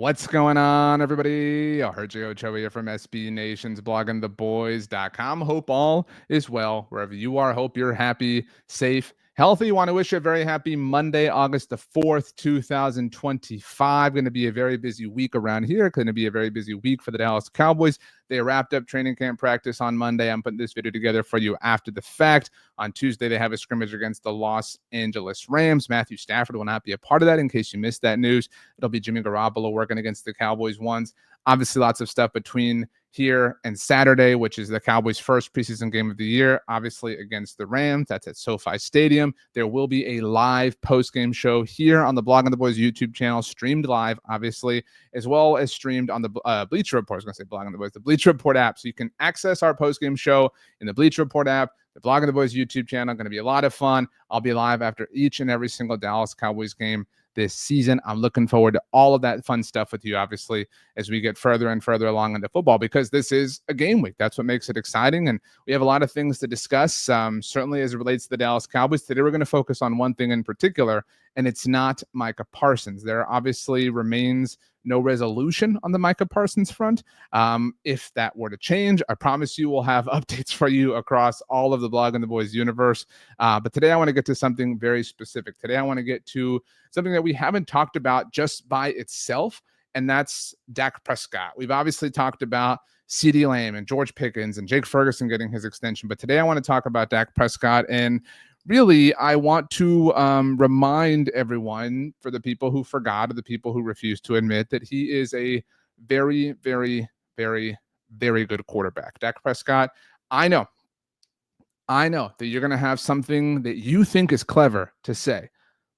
What's going on, everybody? I heard you, Ochoa here from SB Nation's bloggingtheboys.com. Hope all is well wherever you are. Hope you're happy, safe, healthy. Want to wish you a very happy Monday, August the 4th, 2025. Going to be a very busy week around here. Going to be a very busy week for the Dallas Cowboys. They wrapped up training camp practice on Monday. I'm putting this video together for you after the fact. On Tuesday, they have a scrimmage against the Los Angeles Rams. Matthew Stafford will not be a part of that in case you missed that news. It'll be Jimmy Garoppolo working against the Cowboys ones. Obviously, lots of stuff between here and Saturday, which is the Cowboys' first preseason game of the year, obviously against the Rams. That's at SoFi Stadium. There will be a live post-game show here on the Blog on the Boys YouTube channel, streamed live, obviously, as well as streamed on the Bleacher Report. I was going to say Blog on the Boys, the Bleacher Report app. So you can access our post-game show in the Bleacher Report app, the Blog on the Boys YouTube channel. Going to be a lot of fun. I'll be live after each and every single Dallas Cowboys game this season. I'm looking forward to all of that fun stuff with you, obviously, as we get further and further along into football, because this is a game week. That's what makes it exciting. And we have a lot of things to discuss, certainly as it relates to the Dallas Cowboys. Today, we're going to focus on one thing in particular, and it's not Micah Parsons. There obviously remains no resolution on the Micah Parsons front. If that were to change, I promise you we'll have updates for you across all of the Blog and the Boys universe. But today I want to get to something very specific. Today I want to get to something that we haven't talked about just by itself, and that's Dak Prescott. We've obviously talked about CeeDee Lamb and George Pickens and Jake Ferguson getting his extension, but today I want to talk about Dak Prescott. And really, I want to remind everyone, for the people who forgot or the people who refuse to admit, that he is a very, very, very, very good quarterback. Dak Prescott, I know that you're going to have something that you think is clever to say,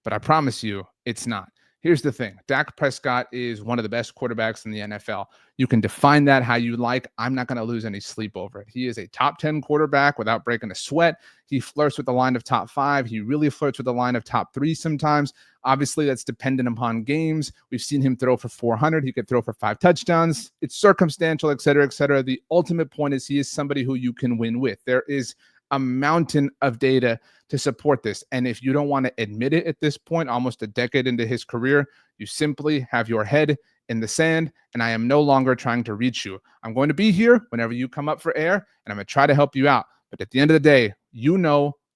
but I promise you it's not. Here's the thing. Dak Prescott is one of the best quarterbacks in the NFL. You can define that how you like. I'm not going to lose any sleep over it. He is a top 10 quarterback without breaking a sweat. He flirts with the line of top 5. He really flirts with the line of top 3 sometimes. Obviously, that's dependent upon games. We've seen him throw for 400. He could throw for 5 touchdowns. It's circumstantial, et cetera, et cetera. The ultimate point is he is somebody who you can win with. There is a mountain of data to support this. And if you don't want to admit it at this point, almost a decade into his career, you simply have your head in the sand, and I am no longer trying to reach you. I'm going to be here whenever you come up for air, and I'm going to try to help you out. But at the end of the day,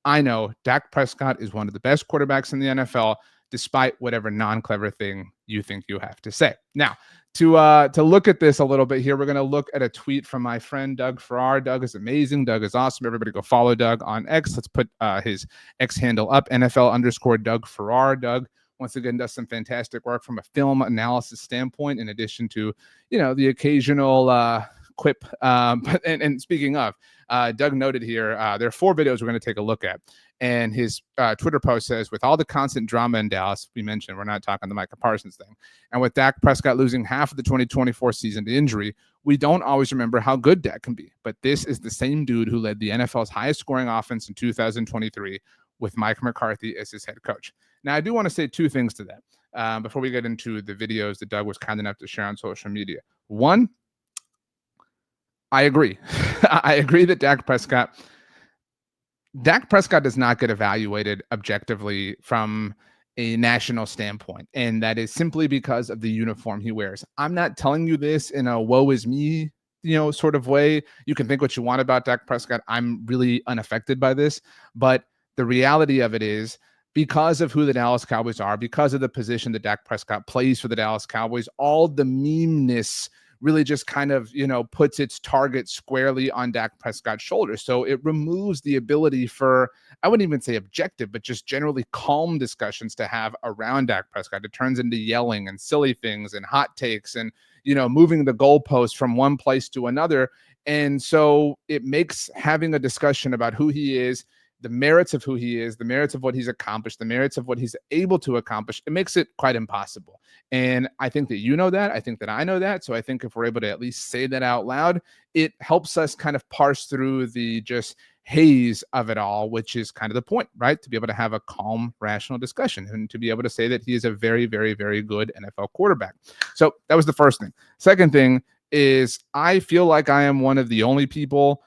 I know Dak Prescott is one of the best quarterbacks in the NFL, despite whatever non-clever thing you think you have to say. Now, to look at this a little bit here, we're going to look at a tweet from my friend Doug Farrar. Doug is amazing. Doug is awesome. Everybody go follow Doug on X. Let's put his X handle up, NFL_Doug Farrar. Doug, once again, does some fantastic work from a film analysis standpoint, in addition to, the occasional quip. And speaking of, Doug noted here, there are 4 videos we're going to take a look at. And his Twitter post says, with all the constant drama in Dallas, we mentioned, we're not talking the Micah Parsons thing, and with Dak Prescott losing half of the 2024 season to injury, we don't always remember how good Dak can be. But this is the same dude who led the NFL's highest scoring offense in 2023 with Mike McCarthy as his head coach. Now, I do want to say 2 things to that before we get into the videos that Doug was kind enough to share on social media. One, I agree. I agree that Dak Prescott does not get evaluated objectively from a national standpoint, and that is simply because of the uniform he wears. I'm not telling you this in a woe is me, sort of way. You can think what you want about Dak Prescott. I'm really unaffected by this, but the reality of it is, because of who the Dallas Cowboys are, because of the position that Dak Prescott plays for the Dallas Cowboys, all the memeness really just kind of, puts its target squarely on Dak Prescott's shoulders. So it removes the ability for, I wouldn't even say objective, but just generally calm discussions to have around Dak Prescott. It turns into yelling and silly things and hot takes and, moving the goalpost from one place to another. And so it makes having a discussion about who he is, the merits of who he is, the merits of what he's accomplished, the merits of what he's able to accomplish, it makes it quite impossible. And I think that you know that. I think that I know that. So I think if we're able to at least say that out loud, it helps us kind of parse through the just haze of it all, which is kind of the point, right? To be able to have a calm, rational discussion and to be able to say that he is a very, very, very good NFL quarterback. So that was the first thing. Second thing is, I feel like I am one of the only people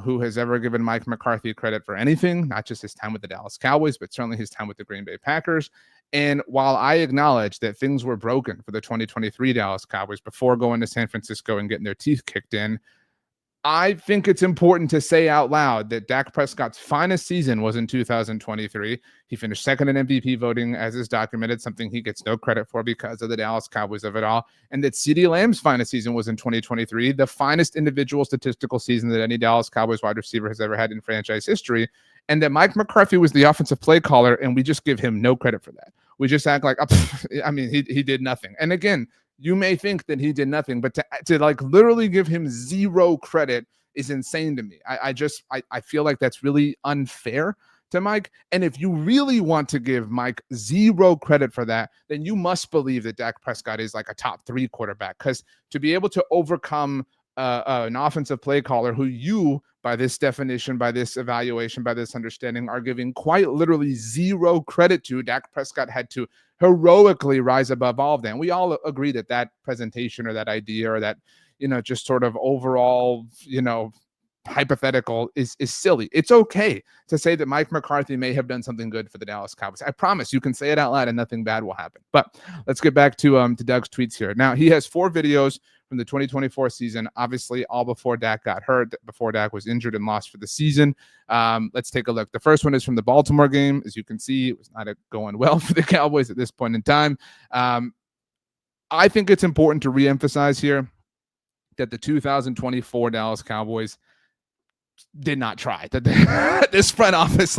who has ever given Mike McCarthy credit for anything, not just his time with the Dallas Cowboys, but certainly his time with the Green Bay Packers. And while I acknowledge that things were broken for the 2023 Dallas Cowboys before going to San Francisco and getting their teeth kicked in, I think it's important to say out loud that Dak Prescott's finest season was in 2023. He finished second in MVP voting, as is documented, something he gets no credit for because of the Dallas Cowboys of it all. And that CeeDee Lamb's finest season was in 2023, the finest individual statistical season that any Dallas Cowboys wide receiver has ever had in franchise history. And that Mike McCarthy was the offensive play caller, and we just give him no credit for that. We just act like, I mean, he did nothing. And again, you may think that he did nothing, but to like literally give him zero credit is insane to me. I feel like that's really unfair to Mike. And if you really want to give Mike zero credit for that, then you must believe that Dak Prescott is like a top 3 quarterback, because to be able to overcome an offensive play caller who you, by this definition, by this evaluation, by this understanding, are giving quite literally zero credit to, Dak Prescott had to heroically rise above all of them. We all agree that that presentation or that idea or that, just sort of overall, hypothetical is silly. It's okay to say that Mike McCarthy may have done something good for the Dallas Cowboys. I promise you can say it out loud and nothing bad will happen. But let's get back to Doug's tweets here. Now, he has 4 videos from the 2024 season, obviously all before Dak got hurt, before Dak was injured and lost for the season. Let's take a look. The first one is from the Baltimore game. As you can see, it was not going well for the Cowboys at this point in time. I think it's important to reemphasize here that the 2024 Dallas Cowboys did not try. That this front office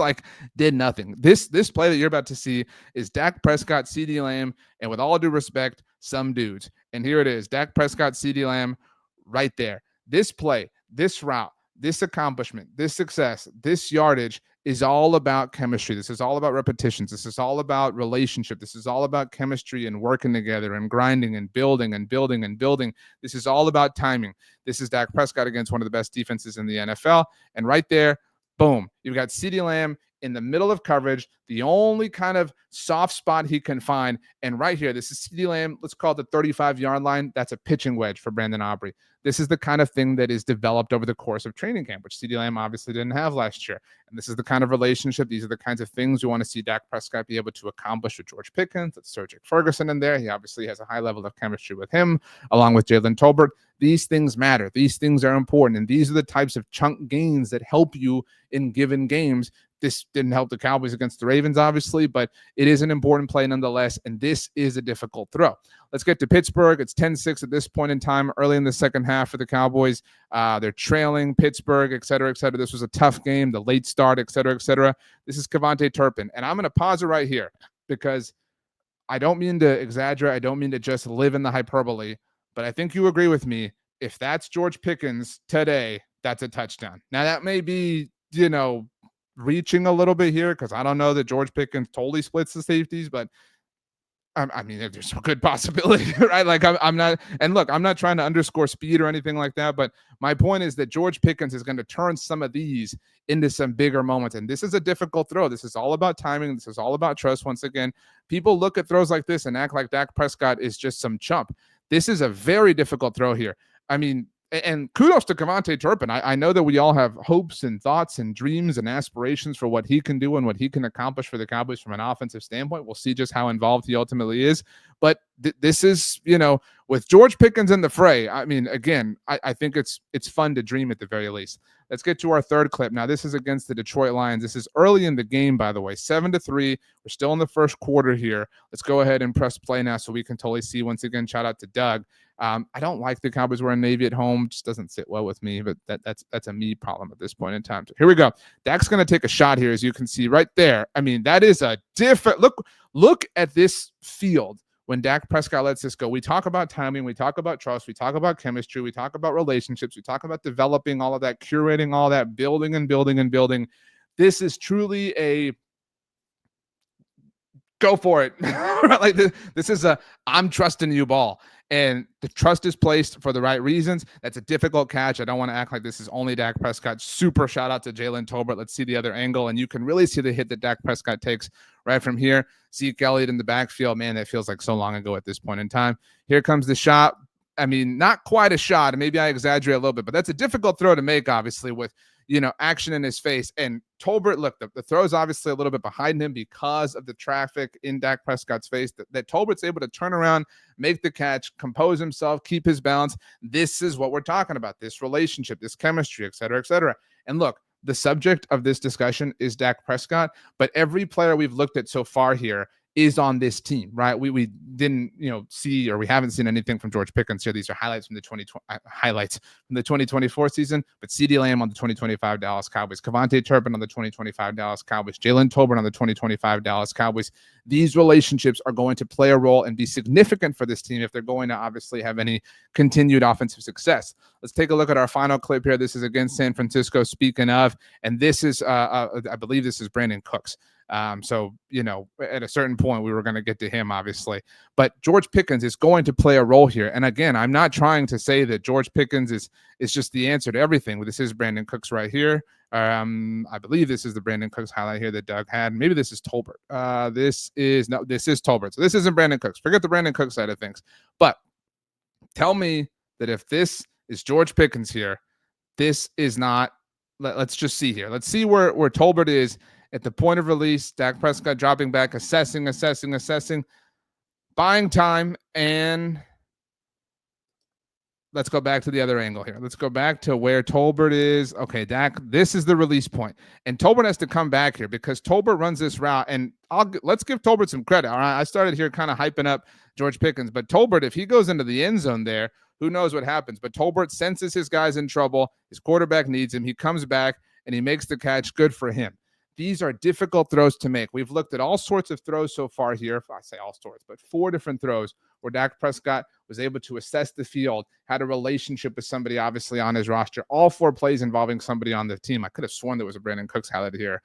did nothing. This play that you're about to see is Dak Prescott, CeeDee Lamb, and with all due respect, some dudes. And here it is, Dak Prescott, CeeDee Lamb, right there. This play, this route, this accomplishment, this success, this yardage is all about chemistry. This is all about repetitions. This is all about relationship. This is all about chemistry and working together and grinding and building and building and building. This is all about timing. This is Dak Prescott against one of the best defenses in the NFL. And right there, boom, you've got CeeDee Lamb in the middle of coverage, the only kind of soft spot he can find. And right here, this is CeeDee Lamb. Let's call it the 35-yard line. That's a pitching wedge for Brandon Aubrey. This is the kind of thing that is developed over the course of training camp, which CeeDee Lamb obviously didn't have last year. And this is the kind of relationship. These are the kinds of things we want to see Dak Prescott be able to accomplish with George Pickens. That's Sir Jake Ferguson in there. He obviously has a high level of chemistry with him, along with Jalen Tolbert. These things matter. These things are important. And these are the types of chunk gains that help you in given games. This didn't help the Cowboys against the Ravens, obviously, but it is an important play nonetheless, and this is a difficult throw. Let's get to Pittsburgh. It's 10-6 at this point in time, early in the second half for the Cowboys. They're trailing Pittsburgh, et cetera, et cetera. This was a tough game, the late start, et cetera, et cetera. This is KaVontae Turpin, and I'm going to pause it right here because I don't mean to exaggerate. I don't mean to just live in the hyperbole, but I think you agree with me. If that's George Pickens today, that's a touchdown. Now, that may be, reaching a little bit here because I don't know that George Pickens totally splits the safeties, but I mean, there's a good possibility, right? I'm not, and look, I'm not trying to underscore speed or anything like that, but my point is that George Pickens is going to turn some of these into some bigger moments. And this is a difficult throw. This is all about timing. This is all about trust. Once again, people look at throws like this and act like Dak Prescott is just some chump. This is a very difficult throw here. I mean, and kudos to KaVontae Turpin. I know that we all have hopes and thoughts and dreams and aspirations for what he can do and what he can accomplish for the Cowboys from an offensive standpoint. We'll see just how involved he ultimately is. But this is, with George Pickens in the fray, I mean, again, I think it's fun to dream at the very least. Let's get to our third clip. Now, this is against the Detroit Lions. This is early in the game, by the way, 7-3. We're still in the first quarter here. Let's go ahead and press play now so we can totally see. Once again, shout out to Doug. I don't like the Cowboys wearing Navy at home. Just doesn't sit well with me, but that's a me problem at this point in time. So here we go. Dak's going to take a shot here, as you can see right there. I mean, that is a different look at this field when Dak Prescott lets this go. We talk about timing, we talk about trust, we talk about chemistry, we talk about relationships, we talk about developing all of that, curating all that, building and building and building. This is truly a go for it. Like this is a I'm trusting you ball. And the trust is placed for the right reasons. That's a difficult catch. I don't want to act like this is only Dak Prescott. Super shout out to Jalen Tolbert. Let's see the other angle. And you can really see the hit that Dak Prescott takes right from here. Zeke Elliott in the backfield. Man, that feels like so long ago at this point in time. Here comes the shot. I mean, not quite a shot. Maybe I exaggerate a little bit, but that's a difficult throw to make, obviously, with action in his face. And Tolbert, look, the throw's obviously a little bit behind him because of the traffic in Dak Prescott's face. That Tolbert's able to turn around, make the catch, compose himself, keep his balance. This is what we're talking about, this relationship, this chemistry, et cetera, et cetera. And look, the subject of this discussion is Dak Prescott, but every player we've looked at so far here is on this team, right? We didn't see, or we haven't seen anything from George Pickens here. These are highlights from the 2024 season, but CeeDee Lamb on the 2025 Dallas Cowboys, Kevontae Turpin on the 2025 Dallas Cowboys, Jalen Tolbert on the 2025 Dallas Cowboys. These relationships are going to play a role and be significant for this team if they're going to obviously have any continued offensive success. Let's take a look at our final clip here. This is against San Francisco, speaking of, and this is, I believe this is Brandon Cooks. So, at a certain point, we were going to get to him, obviously. But George Pickens is going to play a role here. And again, I'm not trying to say that George Pickens is just the answer to everything. This is Brandon Cooks right here. I believe this is the Brandon Cooks highlight here that Doug had. Maybe this is Tolbert. This is Tolbert. So this isn't Brandon Cooks. Forget the Brandon Cooks side of things. But tell me that if this is George Pickens here, this is not. Let's just see here. Let's see where Tolbert is at the point of release. Dak Prescott dropping back, assessing, buying time, and let's go back to the other angle here. Let's go back to where Tolbert is. Okay, Dak, this is the release point. And Tolbert has to come back here because Tolbert runs this route. And let's give Tolbert some credit. All right, I started here kind of hyping up George Pickens, but Tolbert, if he goes into the end zone there, who knows what happens. But Tolbert senses his guy's in trouble. His quarterback needs him. He comes back, and he makes the catch. Good for him. These are difficult throws to make. We've looked at all sorts of throws so far here. If I say all sorts, but 4 different throws where Dak Prescott was able to assess the field, had a relationship with somebody obviously on his roster. All 4 plays involving somebody on the team. I could have sworn there was a Brandon Cooks highlight here.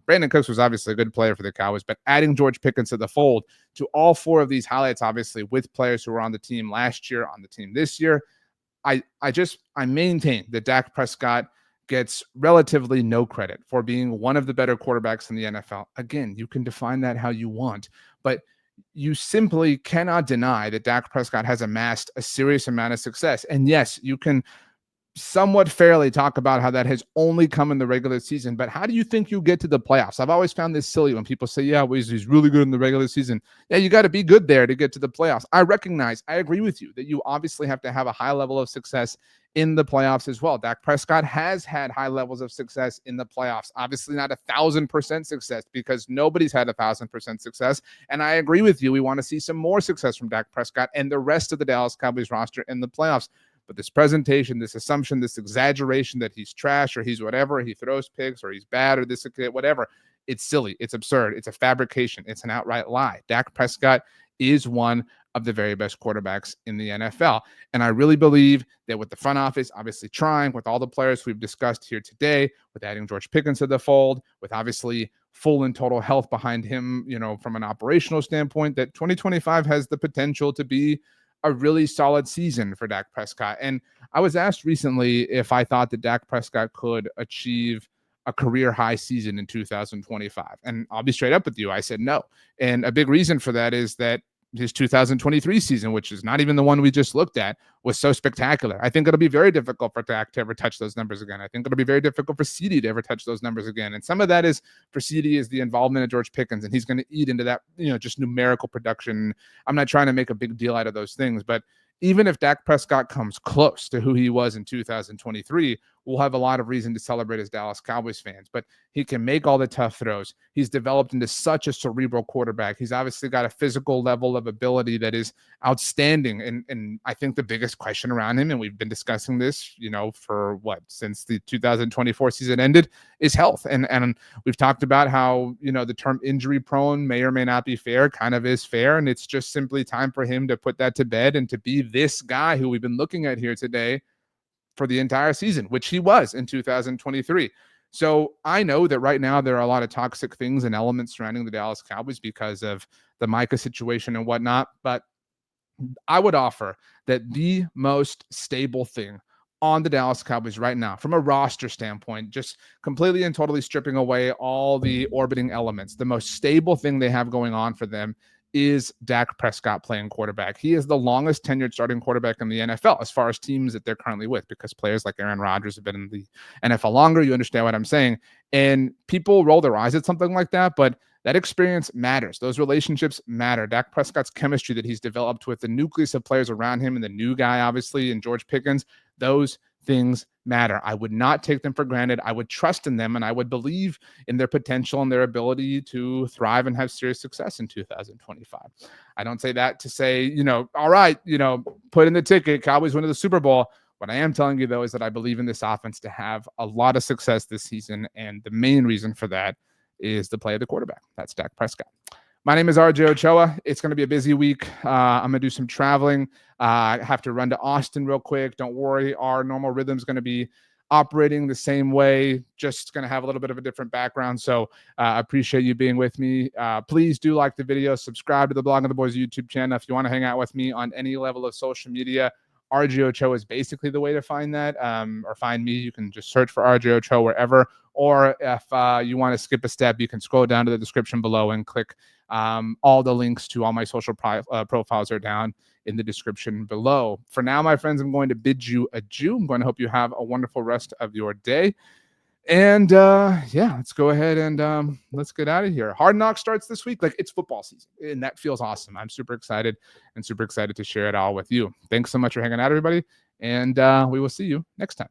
Brandon Cooks was obviously a good player for the Cowboys, but adding George Pickens to the fold to all 4 of these highlights, obviously with players who were on the team last year, on the team this year, I maintain that Dak Prescott gets relatively no credit for being one of the better quarterbacks in the NFL. Again, you can define that how you want, but you simply cannot deny that Dak Prescott has amassed a serious amount of success. And yes, you can somewhat fairly talk about how that has only come in the regular season, but how do you think you get to the playoffs? I've always found this silly when people say, yeah, well, he's really good in the regular season. Yeah, you got to be good there to get to the playoffs. I agree with you that you obviously have to have a high level of success in the playoffs as well. Dak Prescott has had high levels of success in the playoffs. Obviously not 1,000% success because nobody's had 1,000% success. And I agree with you. We want to see some more success from Dak Prescott and the rest of the Dallas Cowboys roster in the playoffs. But this presentation, this assumption, this exaggeration that he's trash or he's whatever, he throws picks or he's bad or this, whatever, it's silly. It's absurd. It's a fabrication. It's an outright lie. Dak Prescott is one of the very best quarterbacks in the NFL. And I really believe that with the front office obviously trying, with all the players we've discussed here today, with adding George Pickens to the fold, with obviously full and total health behind him, from an operational standpoint, that 2025 has the potential to be a really solid season for Dak Prescott. And I was asked recently if I thought that Dak Prescott could achieve a career high season in 2025. And I'll be straight up with you. I said no. And a big reason for that is that his 2023 season, which is not even the one we just looked at, was so spectacular. I think it'll be very difficult for Dak to ever touch those numbers again. I think it'll be very difficult for CeeDee to ever touch those numbers again. And some of that is for CeeDee is the involvement of George Pickens, and he's going to eat into that, just numerical production. I'm not trying to make a big deal out of those things, but even if Dak Prescott comes close to who he was in 2023, we'll have a lot of reason to celebrate as Dallas Cowboys fans. But he can make all the tough throws. He's developed into such a cerebral quarterback. He's obviously got a physical level of ability that is outstanding. And I think the biggest question around him, and we've been discussing this, for since the 2024 season ended, is health. And we've talked about how, the term injury prone may or may not be fair, kind of is fair. And it's just simply time for him to put that to bed and to be this guy who we've been looking at here today for the entire season, which he was in 2023. So I know that right now there are a lot of toxic things and elements surrounding the Dallas Cowboys because of the Micah situation and whatnot. But I would offer that the most stable thing on the Dallas Cowboys right now, from a roster standpoint, just completely and totally stripping away all the orbiting elements, the most stable thing they have going on for them is Dak Prescott playing quarterback. He is the longest tenured starting quarterback in the NFL as far as teams that they're currently with, because players like Aaron Rodgers have been in the NFL longer. You understand what I'm saying? And people roll their eyes at something like that, but that experience matters. Those relationships matter. Dak Prescott's chemistry that he's developed with the nucleus of players around him and the new guy, obviously, and George Pickens, those things matter. I would not take them for granted. I would trust in them, and I would believe in their potential and their ability to thrive and have serious success in 2025. I don't say that to say, all right, put in the ticket, Cowboys win the Super Bowl. What I am telling you, though, is that I believe in this offense to have a lot of success this season, and the main reason for that is the play of the quarterback. That's Dak Prescott. My name is RJ Ochoa. It's going to be a busy week. I'm going to do some traveling. I have to run to Austin real quick. Don't worry. Our normal rhythm is going to be operating the same way, just going to have a little bit of a different background. So I appreciate you being with me. Please do like the video, subscribe to the Blog of the Boys YouTube channel. If you want to hang out with me on any level of social media, RJ Ochoa is basically the way to find that, or find me. You can just search for RJ Ochoa wherever. Or if you want to skip a step, you can scroll down to the description below and click all the links to all my social profiles are down in the description below. For now, my friends, I'm going to bid you adieu. I'm going to hope you have a wonderful rest of your day. And let's go ahead and let's get out of here. Hard Knocks starts this week. Like, it's football season, and that feels awesome. I'm super excited to share it all with you. Thanks so much for hanging out, everybody. And we will see you next time.